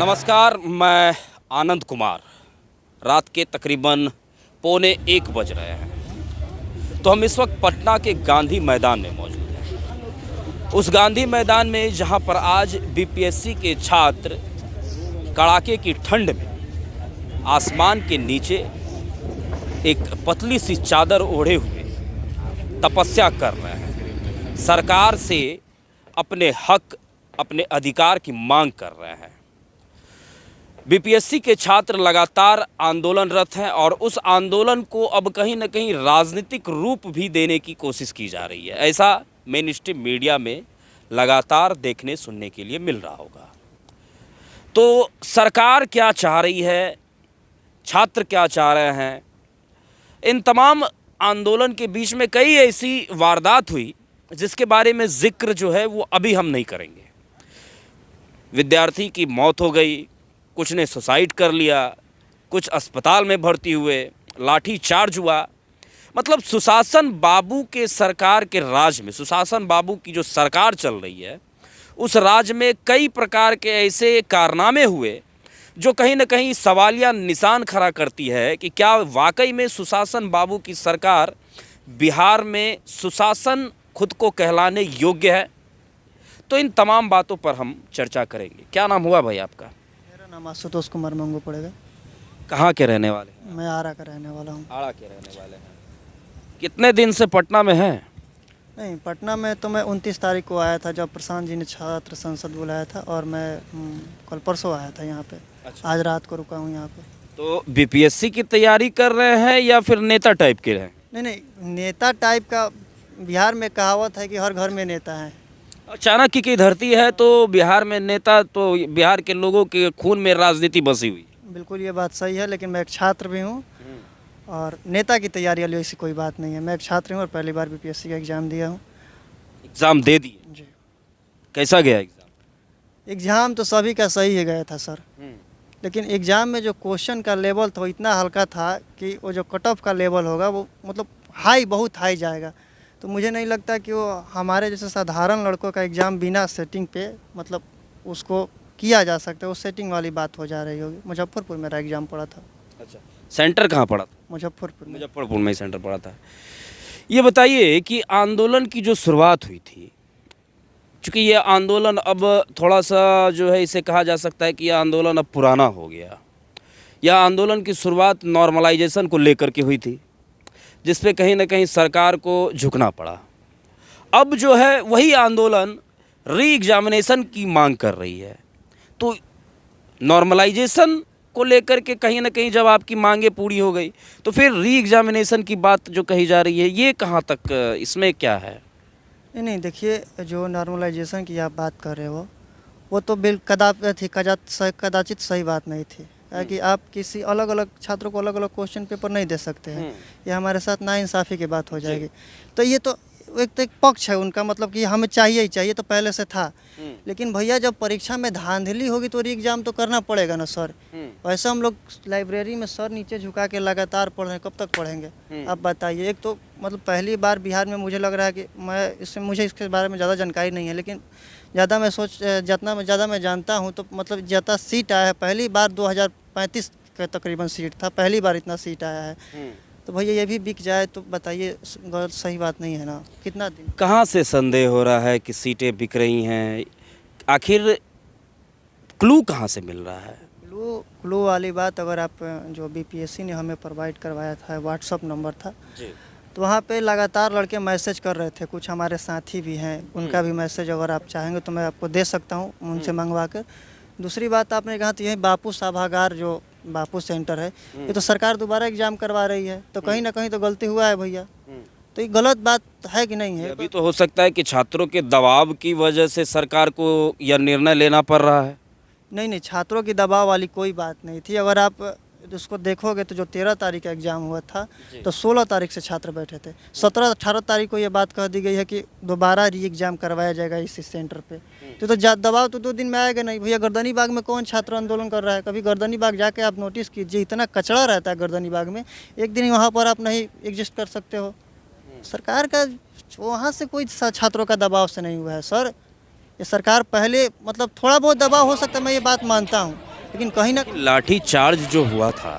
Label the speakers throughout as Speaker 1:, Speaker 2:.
Speaker 1: नमस्कार, मैं आनंद कुमार। रात के तकरीबन 1:15 बज रहे हैं। तो हम इस वक्त पटना के गांधी मैदान में मौजूद हैं। उस गांधी मैदान में जहां पर आज बीपीएससी के छात्र कड़ाके की ठंड में आसमान के नीचे एक पतली सी चादर ओढ़े हुए तपस्या कर रहे हैं, सरकार से अपने हक, अपने अधिकार की मांग कर रहे हैं। बीपीएससी के छात्र लगातार आंदोलनरत हैं और उस आंदोलन को अब कहीं न कहीं राजनीतिक रूप भी देने की कोशिश की जा रही है। ऐसा मेन स्ट्रीम मीडिया में लगातार देखने सुनने के लिए मिल रहा होगा। तो सरकार क्या चाह रही है, छात्र क्या चाह रहे हैं, इन तमाम आंदोलन के बीच में कई ऐसी वारदात हुई जिसके बारे में जिक्र जो है वो अभी हम नहीं करेंगे। विद्यार्थी की मौत हो गई, कुछ ने सुसाइड कर लिया, कुछ अस्पताल में भर्ती हुए, लाठी चार्ज हुआ। मतलब सुशासन बाबू के सरकार के राज में, सुशासन बाबू की जो सरकार चल रही है उस राज में कई प्रकार के ऐसे कारनामे हुए जो कहीं न कहीं सवालिया निशान खड़ा करती है कि क्या वाकई में सुशासन बाबू की सरकार बिहार में सुशासन खुद को कहलाने योग्य है। तो इन तमाम बातों पर हम चर्चा करेंगे। क्या नाम हुआ भाई आपका?
Speaker 2: मेरा नाम आशुतोष कुमार मंगू पड़ेगा।
Speaker 1: कहाँ के रहने वाले हैं?
Speaker 2: मैं आरा का रहने वाला हूँ।
Speaker 1: आड़ा के रहने वाले हैं। कितने दिन से पटना में हैं?
Speaker 2: नहीं, पटना में तो मैं 29 तारीख को आया था, जब प्रशांत जी ने छात्र संसद बुलाया था, और मैं कल परसों आया था यहाँ पे।
Speaker 1: अच्छा।
Speaker 2: आज रात को रुका हूँ यहाँ पे।
Speaker 1: तो बीपीएससी की तैयारी कर रहे हैं या फिर नेता टाइप के हैं?
Speaker 2: नहीं, नेता टाइप का। बिहार में कहावत है कि हर घर में नेता है।
Speaker 1: चाणक्य की धरती है तो बिहार में नेता, तो बिहार के लोगों के खून में राजनीति बसी हुई।
Speaker 2: बिल्कुल ये बात सही है, लेकिन मैं एक छात्र भी हूँ और नेता की तैयारी वाली ऐसी कोई बात नहीं है। मैं एक छात्र हूँ और पहली बार बीपीएससी का एग्ज़ाम दिया हूँ।
Speaker 1: एग्ज़ाम दे दिए?
Speaker 2: जी।
Speaker 1: कैसा गया एग्ज़ाम?
Speaker 2: एग्ज़ाम तो सभी का सही ही गया था सर, लेकिन एग्ज़ाम में जो क्वेश्चन का लेवल था वो इतना हल्का था कि वो जो कट ऑफ का लेवल होगा वो मतलब हाई, बहुत हाई जाएगा। तो मुझे नहीं लगता कि वो हमारे जैसे साधारण लड़कों का एग्ज़ाम बिना सेटिंग पे मतलब उसको किया जा सकता है। वो सेटिंग वाली बात हो जा रही होगी। मुजफ्फरपुर मेरा एग्ज़ाम पड़ा था।
Speaker 1: अच्छा, सेंटर कहाँ पड़ा था?
Speaker 2: मुजफ्फरपुर में।
Speaker 1: मुजफ्फरपुर में ही सेंटर पड़ा था। ये बताइए कि आंदोलन की जो शुरुआत हुई थी, चूँकि ये आंदोलन अब थोड़ा सा जो है इसे कहा जा सकता है कि यह आंदोलन अब पुराना हो गया। यह आंदोलन की शुरुआत नॉर्मलाइजेशन को लेकर के हुई थी, जिस पे कहीं ना कहीं सरकार को झुकना पड़ा। अब जो है वही आंदोलन री एग्जामिनेशन की मांग कर रही है। तो नॉर्मलाइजेशन को लेकर के कहीं ना कहीं जब आपकी मांगे पूरी हो गई तो फिर री एग्जामिनेशन की बात जो कही जा रही है, ये कहाँ तक, इसमें क्या है?
Speaker 2: नहीं, देखिए, जो नॉर्मलाइजेशन की आप बात कर रहे हो वो तो कदाचित सही बात नहीं थी, कि आप किसी अलग अलग छात्रों को अलग अलग क्वेश्चन पेपर नहीं दे सकते हैं। ये हमारे साथ नाइंसाफ़ी की बात हो जाएगी। तो ये तो एक पक्ष है उनका, मतलब कि हमें चाहिए ही चाहिए, तो पहले से था। लेकिन भैया जब परीक्षा में धांधली होगी तो री एग्ज़ाम तो करना पड़ेगा ना सर। वैसे हम लोग लाइब्रेरी में सर नीचे झुका के लगातार पढ़ रहे हैं, कब तक पढ़ेंगे आप बताइए। एक तो मतलब पहली बार बिहार में मुझे लग रहा है कि मुझे इसके बारे में ज़्यादा जानकारी नहीं है, लेकिन जितना ज़्यादा मैं जानता हूँ तो मतलब ज़्यादा सीट आया है। पहली बार 2035 का तकरीबन सीट था, पहली बार इतना सीट आया है। तो भैया ये भी बिक जाए तो बताइए, सही बात नहीं है ना। कितना दिन
Speaker 1: कहाँ से संदेह हो रहा है कि सीटें बिक रही हैं? आखिर क्लू कहाँ से मिल रहा है?
Speaker 2: क्लू वाली बात, अगर आप जो बीपीएससी ने हमें प्रोवाइड करवाया था, व्हाट्सअप नंबर था
Speaker 1: जी।
Speaker 2: तो वहाँ पे लगातार लड़के मैसेज कर रहे थे। कुछ हमारे साथी भी हैं, उनका भी मैसेज अगर आप चाहेंगे तो मैं आपको दे सकता हूँ उनसे मंगवा कर। दूसरी बात आपने कहा तो यही बापू सभागार, जो बापू सेंटर है, ये तो सरकार दोबारा एग्जाम करवा रही है, तो कहीं ना कहीं तो गलती हुआ है भैया। तो ये गलत बात है कि नहीं है?
Speaker 1: अभी तो हो सकता है कि छात्रों के दबाव की वजह से सरकार को यह निर्णय लेना पड़ रहा है।
Speaker 2: नहीं, छात्रों की दबाव वाली कोई बात नहीं थी। अगर आप उसको देखोगे तो जो 13 तारीख का एग्ज़ाम हुआ था तो 16 तारीख से छात्र बैठे थे। 17-18 तारीख को ये बात कह दी गई है कि दोबारा री एग्ज़ाम करवाया जाएगा इस सेंटर पे। तो दबाव तो 2 दिन में आएगा नहीं भैया। गर्दनी बाग में कौन छात्र आंदोलन कर रहा है? कभी गर्दनी बाग जाके आप नोटिस कीजिए, इतना कचरा रहता है गर्दनी बाग में। एक दिन वहाँ पर आप नहीं एग्जिस्ट कर सकते हो। सरकार का वहाँ से कोई छात्रों का दबाव से नहीं हुआ है सर। ये सरकार पहले मतलब थोड़ा बहुत दबाव हो सकता है, मैं ये बात मानता हूँ, लेकिन कहीं ना
Speaker 1: लाठी चार्ज जो हुआ था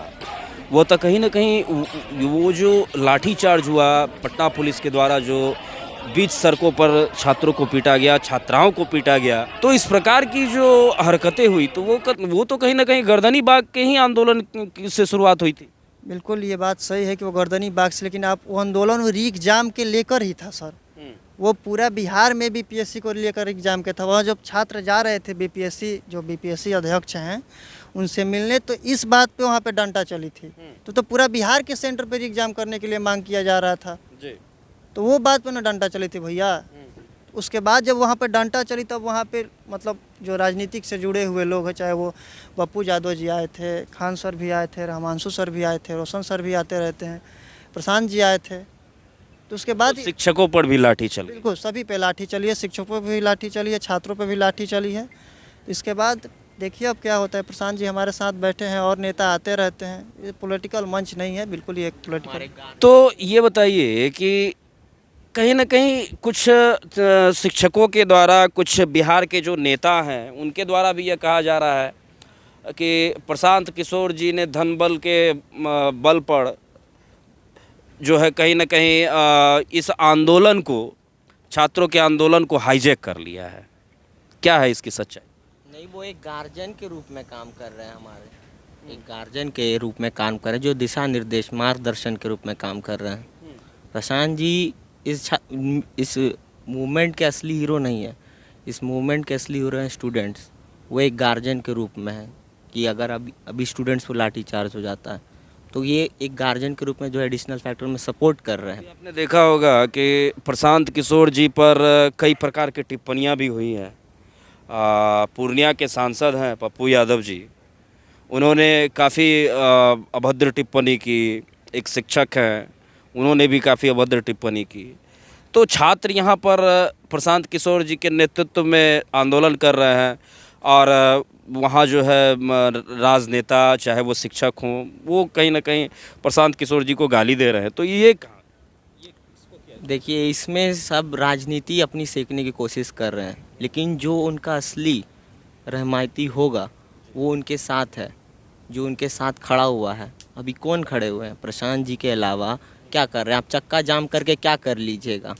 Speaker 1: वो तो कहीं ना कहीं वो जो लाठी चार्ज हुआ पटना पुलिस के द्वारा, जो बीच सड़कों पर छात्रों को पीटा गया, छात्राओं को पीटा गया, तो इस प्रकार की जो हरकतें हुई तो वो तो कहीं ना कहीं गर्दनी बाग के ही आंदोलन से शुरुआत हुई थी।
Speaker 2: बिल्कुल ये बात सही है कि वो गर्दनी बाग से, लेकिन आप वो आंदोलन वो री एग्जाम के लेकर ही था सर। वो पूरा बिहार में बीपीएससी को लेकर एग्जाम के था। वहाँ जब छात्र जा रहे थे बीपीएससी, जो बीपीएससी अध्यक्ष हैं उनसे मिलने, तो इस बात पे वहाँ पे डंडा चली थी। तो पूरा बिहार के सेंटर पर एग्जाम करने के लिए मांग किया जा रहा था
Speaker 1: जी।
Speaker 2: तो वो बात पे ना डंडा चली थी भैया। उसके बाद जब वहाँ पे डंडा चली तब वहाँ पे मतलब जो राजनीतिक से जुड़े हुए लोग हैं, चाहे वो पप्पू यादव जी आए थे, खान सर भी आए थे, रहमांशु सर भी आए थे, रोशन सर भी आते रहते हैं, प्रशांत जी आए थे, तो उसके बाद
Speaker 1: शिक्षकों पर भी लाठी चली।
Speaker 2: बिल्कुल सभी पे लाठी चली है, शिक्षकों पर भी लाठी चली है, छात्रों पर भी लाठी चली है। तो इसके बाद देखिए अब क्या होता है। प्रशांत जी हमारे साथ बैठे हैं और नेता आते रहते हैं। ये पॉलिटिकल मंच नहीं है, बिल्कुल ये एक पॉलिटिकल।
Speaker 1: तो ये बताइए कि कहीं ना कहीं कुछ शिक्षकों के द्वारा, कुछ बिहार के जो नेता हैं उनके द्वारा भी यह कहा जा रहा है कि प्रशांत किशोर जी ने धन बल के बल पर जो है कहीं ना कहीं इस आंदोलन को, छात्रों के आंदोलन को हाईजैक कर लिया है। क्या है इसकी सच्चाई?
Speaker 3: नहीं, वो एक गार्जियन के रूप में काम कर रहे हैं, हमारे एक गार्जियन के रूप में काम कर रहे हैं, जो दिशा निर्देश मार्गदर्शन के रूप में काम कर रहे हैं। प्रशांत जी इस मूवमेंट के असली हीरो नहीं है। इस मूवमेंट के असली हीरो हैं स्टूडेंट्स। वो एक गार्जियन के रूप में है कि अगर अभी स्टूडेंट्स पर लाठी चार्ज हो जाता है तो ये एक गार्जियन के रूप में जो एडिशनल फैक्टर में सपोर्ट कर रहे हैं।
Speaker 1: आपने देखा होगा कि प्रशांत किशोर जी पर कई प्रकार की टिप्पणियां भी हुई हैं। पूर्णिया के सांसद हैं पप्पू यादव जी, उन्होंने काफ़ी अभद्र टिप्पणी की। एक शिक्षक हैं, उन्होंने भी काफ़ी अभद्र टिप्पणी की। तो छात्र यहाँ पर प्रशांत किशोर जी के नेतृत्व में आंदोलन कर रहे हैं और वहाँ जो है राजनेता, चाहे वो शिक्षक हों, वो कहीं ना कहीं प्रशांत किशोर जी को गाली दे रहे हैं। तो ये
Speaker 3: देखिए, इसमें सब राजनीति अपनी सेकने की कोशिश कर रहे हैं, लेकिन जो उनका असली रहमायती होगा वो उनके साथ है, जो उनके साथ खड़ा हुआ है। अभी कौन खड़े हुए हैं? प्रशांत जी के अलावा क्या कर रहे हैं? आप चक्का जाम करके क्या कर लीजिएगा?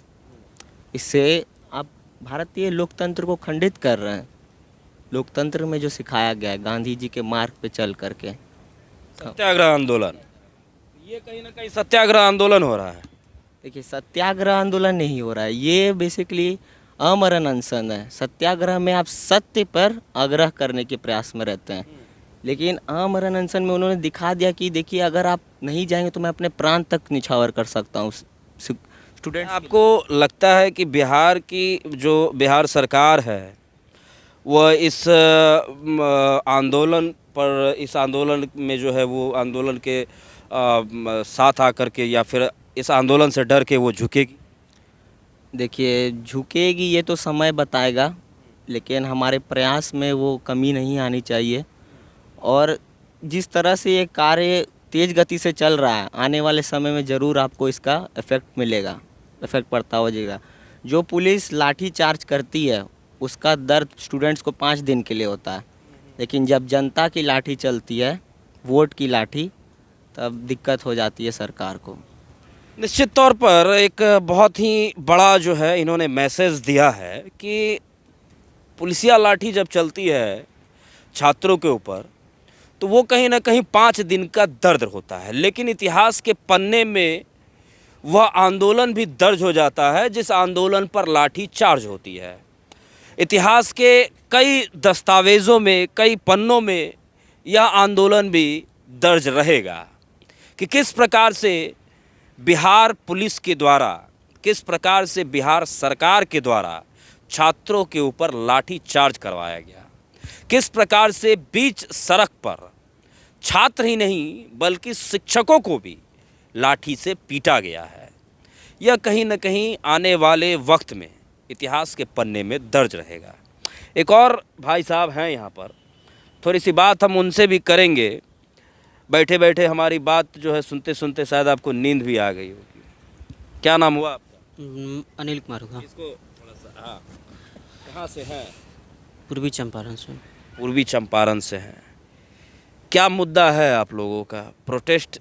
Speaker 3: इससे आप भारतीय लोकतंत्र को खंडित कर रहे हैं। लोकतंत्र में जो सिखाया गया है गांधी जी के मार्ग पे चल करके,
Speaker 1: सत्याग्रह आंदोलन, ये कहीं ना कहीं सत्याग्रह आंदोलन हो रहा है।
Speaker 3: देखिए, सत्याग्रह आंदोलन नहीं हो रहा है, ये बेसिकली अमरण अनशन है। सत्याग्रह में आप सत्य पर आग्रह करने के प्रयास में रहते हैं, लेकिन अमरण अनशन में उन्होंने दिखा दिया कि देखिए, अगर आप नहीं जाएंगे तो मैं अपने प्राण तक निछावर कर सकता हूँ। स्टूडेंट,
Speaker 1: आपको लगता है कि बिहार की जो बिहार सरकार है वह इस आंदोलन पर, इस आंदोलन में जो है वो आंदोलन के साथ आकर के, या फिर इस आंदोलन से डर के वो झुकेगी?
Speaker 3: देखिए, झुकेगी ये तो समय बताएगा, लेकिन हमारे प्रयास में वो कमी नहीं आनी चाहिए। और जिस तरह से ये कार्य तेज़ गति से चल रहा है, आने वाले समय में ज़रूर आपको इसका इफ़ेक्ट मिलेगा, इफ़ेक्ट पड़ता हो जाएगा। जो पुलिस लाठी चार्ज करती है उसका दर्द स्टूडेंट्स को 5 दिन के लिए होता है, लेकिन जब जनता की लाठी चलती है, वोट की लाठी, तब दिक्कत हो जाती है सरकार को।
Speaker 1: निश्चित तौर पर एक बहुत ही बड़ा जो है इन्होंने मैसेज दिया है कि पुलिसिया लाठी जब चलती है छात्रों के ऊपर तो वो कहीं ना कहीं 5 दिन का दर्द होता है, लेकिन इतिहास के पन्ने में वह आंदोलन भी दर्ज हो जाता है जिस आंदोलन पर लाठी चार्ज होती है। इतिहास के कई दस्तावेज़ों में, कई पन्नों में यह आंदोलन भी दर्ज रहेगा कि किस प्रकार से बिहार पुलिस के द्वारा, किस प्रकार से बिहार सरकार के द्वारा छात्रों के ऊपर लाठी चार्ज करवाया गया, किस प्रकार से बीच सड़क पर छात्र ही नहीं बल्कि शिक्षकों को भी लाठी से पीटा गया है। यह कहीं न कहीं आने वाले वक्त में इतिहास के पन्ने में दर्ज रहेगा। एक और भाई साहब हैं यहाँ पर, थोड़ी सी बात हम उनसे भी करेंगे। बैठे बैठे हमारी बात जो है सुनते सुनते शायद आपको नींद भी आ गई होगी। क्या नाम हुआ आपका?
Speaker 4: अनिल कुमार होगा।
Speaker 1: इसको थोड़ा सा, हाँ, कहाँ से हैं?
Speaker 4: पूर्वी चंपारण से।
Speaker 1: पूर्वी चंपारण से हैं। क्या मुद्दा है आप लोगों का? प्रोटेस्ट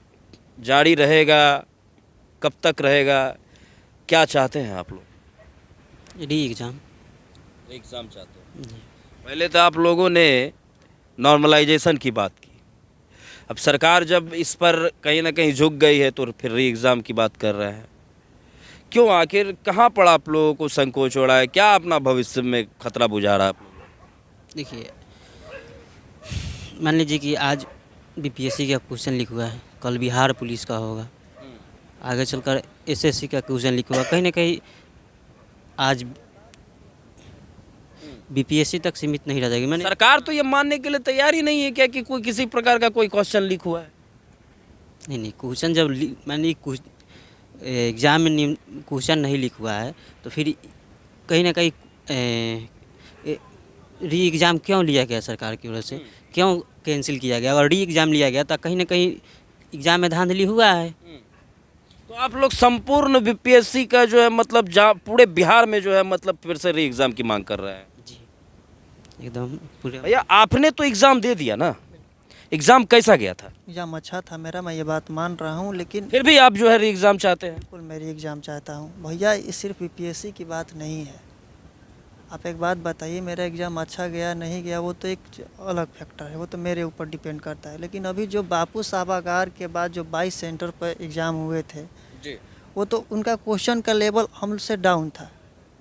Speaker 1: जारी रहेगा? कब तक रहेगा? क्या चाहते हैं आप लोग?
Speaker 4: री एग्ज़ाम।
Speaker 1: एग्ज़ाम चाहते हैं। पहले तो आप लोगों ने नॉर्मलाइजेशन की बात की, अब सरकार जब इस पर कहीं ना कहीं झुक गई है तो फिर री एग्ज़ाम की बात कर रहे हैं। क्यों, आखिर कहाँ पर आप लोगों को संकोच हो रहा है? क्या अपना भविष्य में खतरा बुझा रहा है आप लोगों को?
Speaker 4: देखिए, मान लीजिए कि आज बीपीएससी का क्वेश्चन लिख हुआ है, कल बिहार पुलिस का होगा, आगे चलकर एसएससी का क्वेश्चन लिख हुआ, कहीं ना कहीं आज बीपीएससी तक सीमित नहीं रह जाएगी। मैंने
Speaker 1: सरकार तो ये मानने के लिए तैयार ही नहीं है क्या कि कोई किसी प्रकार का कोई क्वेश्चन लीक हुआ है?
Speaker 4: नहीं, क्वेश्चन जब मैंने एग्ज़ाम में क्वेश्चन नहीं लिख हुआ है तो फिर कहीं ना कहीं री एग्ज़ाम क्यों लिया गया सरकार की वजह से, क्यों कैंसिल किया गया? अगर री एग्ज़ाम लिया गया तो कहीं ना कहीं एग्ज़ाम में धांधली हुआ है।
Speaker 1: तो आप लोग संपूर्ण बीपीएससी का जो है मतलब जहाँ पूरे बिहार में जो है मतलब फिर से री एग्ज़ाम की मांग कर रहे हैं?
Speaker 4: जी, एकदम पूरे।
Speaker 1: भैया आपने तो एग्ज़ाम दे दिया ना, एग्ज़ाम कैसा गया था?
Speaker 2: एग्ज़ाम अच्छा था मेरा, मैं ये बात मान रहा हूँ, लेकिन
Speaker 1: फिर भी आप जो है री एग्ज़ाम चाहते हैं?
Speaker 2: बिल्कुल मेरी एग्ज़ाम चाहता हूँ भैया। ये सिर्फ बीपीएससी की बात नहीं है। आप एक बात बताइए, मेरा एग्ज़ाम अच्छा गया नहीं गया वो तो एक अलग फैक्टर है, वो तो मेरे ऊपर डिपेंड करता है। लेकिन अभी जो बापू सभागार के बाद जो 22 सेंटर पर एग्ज़ाम हुए थे
Speaker 1: जी।
Speaker 2: वो तो उनका क्वेश्चन का लेवल हमसे डाउन था।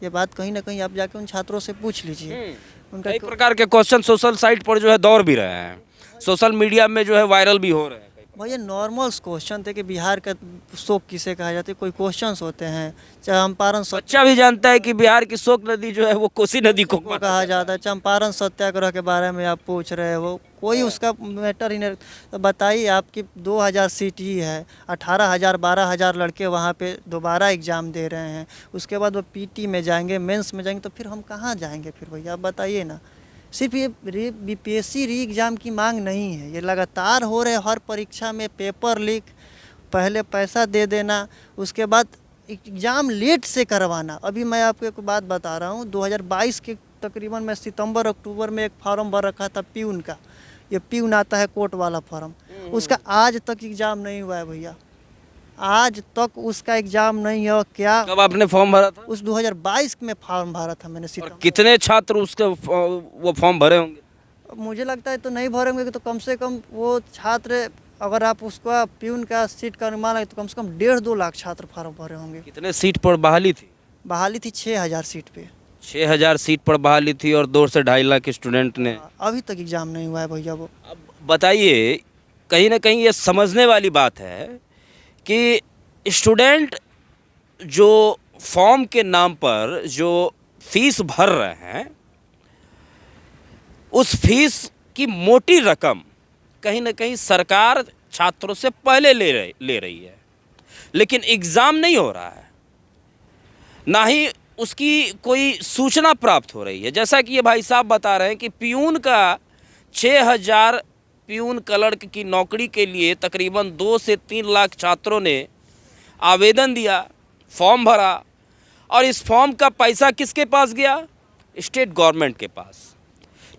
Speaker 2: ये बात कहीं ना कहीं आप जाके उन छात्रों से पूछ लीजिए। उनका
Speaker 1: कई प्रकार के क्वेश्चन सोशल साइट पर जो है दौड़ भी रहे हैं, सोशल मीडिया में जो है वायरल भी हो रहे हैं।
Speaker 2: भैया नॉर्मल क्वेश्चन थे कि बिहार का शोक किसे कहा जाता है, कोई क्वेश्चंस होते हैं, चंपारण
Speaker 1: बच्चा भी जानता है कि बिहार की शोक नदी जो है वो कोसी नदी को
Speaker 2: कहा जाता है, चंपारण सत्याग्रह के बारे में आप पूछ रहे हो, कोई उसका मैटर ही नहीं। तो बताइए, आपकी 2000 सीट ही है, 18,000 12,000 लड़के वहाँ पे दोबारा एग्ज़ाम दे रहे हैं, उसके बाद वो पीटी में जाएंगे, मेंस में जाएंगे, तो फिर हम कहाँ जाएंगे फिर भैया? आप बताइए ना। सिर्फ ये बीपीएससी री एग्ज़ाम की मांग नहीं है, ये लगातार हो रहे हर परीक्षा में पेपर लीक, पहले पैसा दे देना, उसके बाद एग्ज़ाम लेट से करवाना। अभी मैं आपको एक बात बता रहा हूँ, 2022 के तकरीबन मैं सितंबर अक्टूबर में एक फॉर्म भर रखा था प्यून का, ये प्यून आता है कोर्ट वाला फॉर्म, उसका आज तक एग्ज़ाम नहीं हुआ है भैया, आज तक उसका एग्ज़ाम नहीं है। क्या
Speaker 1: कब आपने फॉर्म भरा था?
Speaker 2: उस 2022 में फॉर्म भरा था मैंने
Speaker 1: और
Speaker 2: सितंबर।
Speaker 1: कितने छात्र उसके वो फॉर्म भरे होंगे?
Speaker 2: मुझे लगता है तो नहीं भरेंगे, तो कम से कम वो छात्र, अगर आप उसका प्यून का सीट का अनुमान है तो कम से कम 1.5-2 लाख छात्र फॉर्म भरे होंगे।
Speaker 1: कितने सीट पर बहाली थी?
Speaker 2: बहाली थी 6,000 सीट पे।
Speaker 1: 6,000 सीट पर बहाली थी और 2 से 2.5 लाख स्टूडेंट ने।
Speaker 2: अभी तक एग्ज़ाम नहीं हुआ है भैया। वो
Speaker 1: अब बताइए, कहीं ना कहीं ये समझने वाली बात है कि स्टूडेंट जो फॉर्म के नाम पर जो फीस भर रहे हैं, उस फीस की मोटी रकम कहीं ना कहीं सरकार छात्रों से पहले ले रही है, लेकिन एग्ज़ाम नहीं हो रहा है, ना ही उसकी कोई सूचना प्राप्त हो रही है। जैसा कि ये भाई साहब बता रहे हैं कि प्यून का 6,000 प्यून क्लर्क की नौकरी के लिए तकरीबन 2 से 3 लाख छात्रों ने आवेदन दिया, फॉर्म भरा, और इस फॉर्म का पैसा किसके पास गया? स्टेट गवर्नमेंट के पास,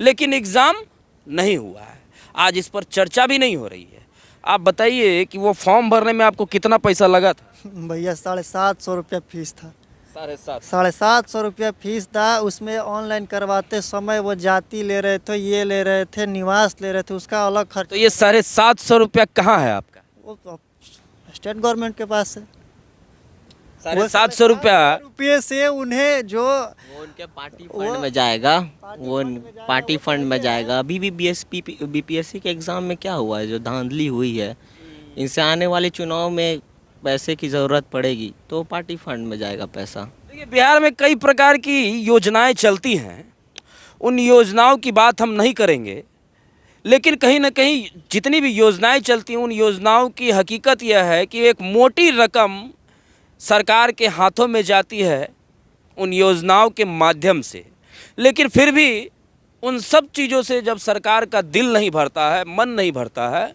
Speaker 1: लेकिन एग्ज़ाम नहीं हुआ है। आज इस पर चर्चा भी नहीं हो रही है। आप बताइए कि वो फॉर्म भरने में आपको कितना पैसा लगा था?
Speaker 2: भैया 750 रुपया फीस था।
Speaker 1: 750?
Speaker 2: 750 रुपया फीस था। उसमें ऑनलाइन करवाते समय वो जाति ले रहे थे, ये ले रहे थे, निवास ले रहे थे, उसका अलग खर्च।
Speaker 1: तो ये 750 रुपया कहाँ है आपका?
Speaker 2: वो तो स्टेट गवर्नमेंट के पास है।
Speaker 1: 750 रुपया
Speaker 2: से उन्हें जो
Speaker 3: वो उनके पार्टी फंड में जाएगा, वो पार्टी फंड में जाएगा। अभी भी बीपीएससी के एग्ज़ाम में क्या हुआ है, जो धांधली हुई है, इनसे आने वाले चुनाव में पैसे की ज़रूरत पड़ेगी तो पार्टी फंड में जाएगा पैसा।
Speaker 1: देखिए, बिहार में कई प्रकार की योजनाएं चलती हैं, उन योजनाओं की बात हम नहीं करेंगे, लेकिन कहीं ना कहीं जितनी भी योजनाएं चलती हैं, उन योजनाओं की हकीकत यह है कि एक मोटी रकम सरकार के हाथों में जाती है उन योजनाओं के माध्यम से, लेकिन फिर भी उन सब चीज़ों से जब सरकार का दिल नहीं भरता है, मन नहीं भरता है,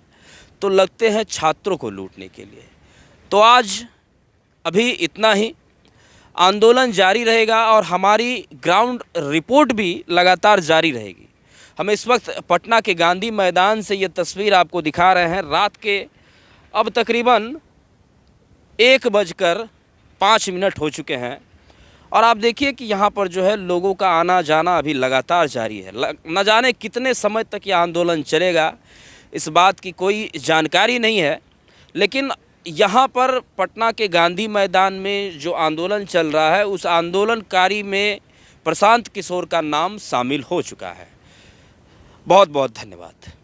Speaker 1: तो लगते हैं छात्रों को लूटने के लिए। तो आज अभी इतना ही, आंदोलन जारी रहेगा और हमारी ग्राउंड रिपोर्ट भी लगातार जारी रहेगी। हम इस वक्त पटना के गांधी मैदान से ये तस्वीर आपको दिखा रहे हैं। रात के अब तकरीबन 1:05 हो चुके हैं और आप देखिए कि यहाँ पर जो है लोगों का आना जाना अभी लगातार जारी है। न जाने कितने समय तक यह आंदोलन चलेगा, इस बात की कोई जानकारी नहीं है। लेकिन यहाँ पर पटना के गांधी मैदान में जो आंदोलन चल रहा है, उस आंदोलनकारी में प्रशांत किशोर का नाम शामिल हो चुका है। बहुत बहुत धन्यवाद।